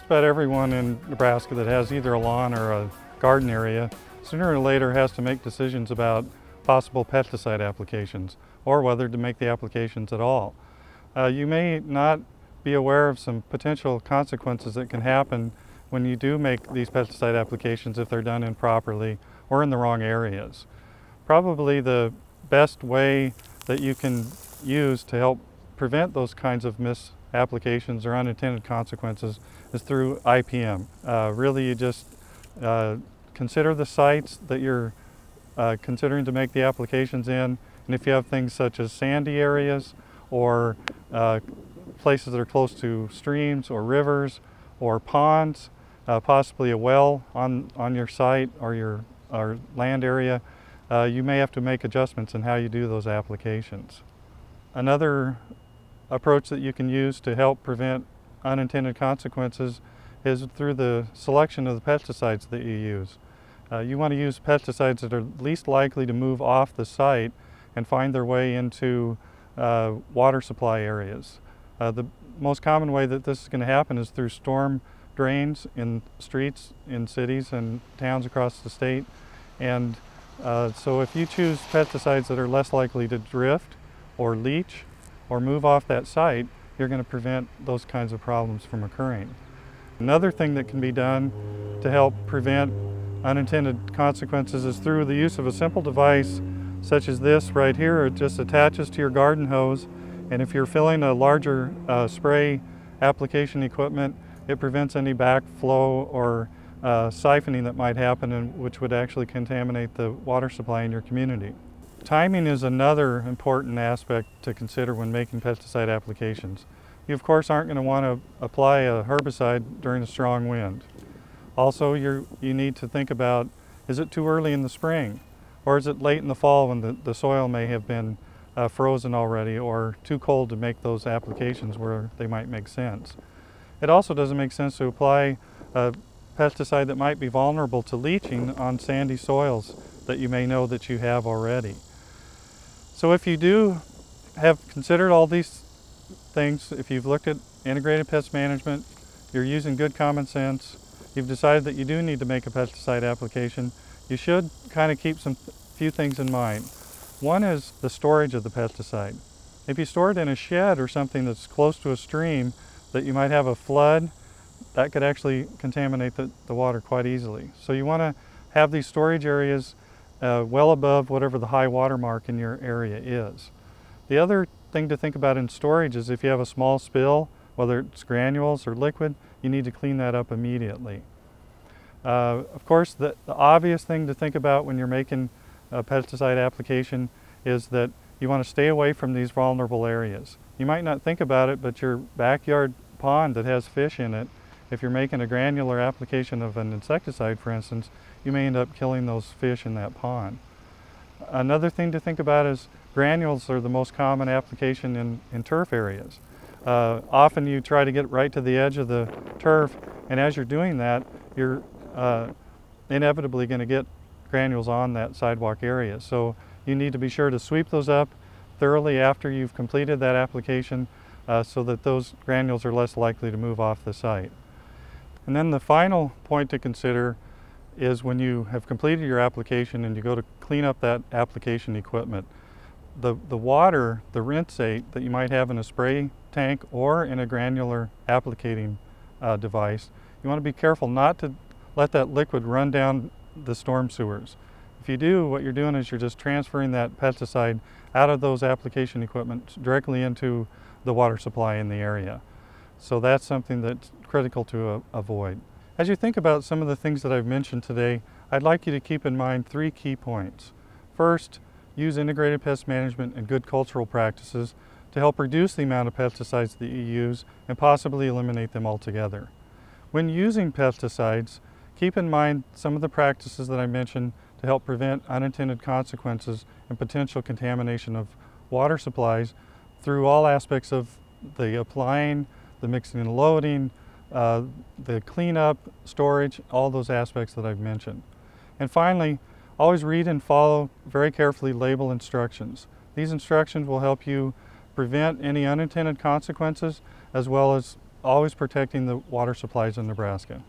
Just about everyone in Nebraska that has either a lawn or a garden area sooner or later has to make decisions about possible pesticide applications or whether to make the applications at all. You may not be aware of some potential consequences that can happen when you do make these pesticide applications if they're done improperly or in the wrong areas. Probably the best way that you can use to help prevent those kinds of misapplications or unintended consequences is through IPM. Really, you just consider the sites that you're considering to make the applications in, and if you have things such as sandy areas or places that are close to streams or rivers or ponds, possibly a well on your site or your land area, you may have to make adjustments in how you do those applications. Another approach that you can use to help prevent unintended consequences is through the selection of the pesticides that you use. You want to use pesticides that are least likely to move off the site and find their way into water supply areas. The most common way that this is going to happen is through storm drains in streets in cities and towns across the state. And so if you choose pesticides that are less likely to drift or leach or move off that site, you're going to prevent those kinds of problems from occurring. Another thing that can be done to help prevent unintended consequences is through the use of a simple device such as this right here. It just attaches to your garden hose, and if you're filling a larger spray application equipment, it prevents any backflow or siphoning that might happen, and which would actually contaminate the water supply in your community. Timing is another important aspect to consider when making pesticide applications. You of course aren't going to want to apply a herbicide during a strong wind. Also, you need to think about, is it too early in the spring? Or is it late in the fall when the soil may have been frozen already, or too cold to make those applications where they might make sense? It also doesn't make sense to apply a pesticide that might be vulnerable to leaching on sandy soils that you may know that you have already. So if you do have considered all these things, if you've looked at integrated pest management, you're using good common sense, you've decided that you do need to make a pesticide application, you should kind of keep few things in mind. One is the storage of the pesticide. If you store it in a shed or something that's close to a stream that you might have a flood, that could actually contaminate the water quite easily. So you want to have these storage areas well above whatever the high water mark in your area is. The other thing to think about in storage is if you have a small spill, whether it's granules or liquid, you need to clean that up immediately. Of course, the obvious thing to think about when you're making a pesticide application is that you want to stay away from these vulnerable areas. You might not think about it, but your backyard pond that has fish in it, if you're making a granular application of an insecticide, for instance, you may end up killing those fish in that pond. Another thing to think about is granules are the most common application in turf areas. Often you try to get right to the edge of the turf, and as you're doing that, you're inevitably going to get granules on that sidewalk area. So you need to be sure to sweep those up thoroughly after you've completed that application so that those granules are less likely to move off the site. And then the final point to consider is when you have completed your application and you go to clean up that application equipment, the water, the rinsate that you might have in a spray tank or in a granular applicating device, you want to be careful not to let that liquid run down the storm sewers. If you do, what you're doing is you're just transferring that pesticide out of those application equipment directly into the water supply in the area. So that's something that's critical to avoid. As you think about some of the things that I've mentioned today, I'd like you to keep in mind three key points. First, use integrated pest management and good cultural practices to help reduce the amount of pesticides that you use and possibly eliminate them altogether. When using pesticides, keep in mind some of the practices that I mentioned to help prevent unintended consequences and potential contamination of water supplies through all aspects of the applying, the mixing and loading, the cleanup, storage, all those aspects that I've mentioned. And finally, always read and follow very carefully label instructions. These instructions will help you prevent any unintended consequences as well as always protecting the water supplies in Nebraska.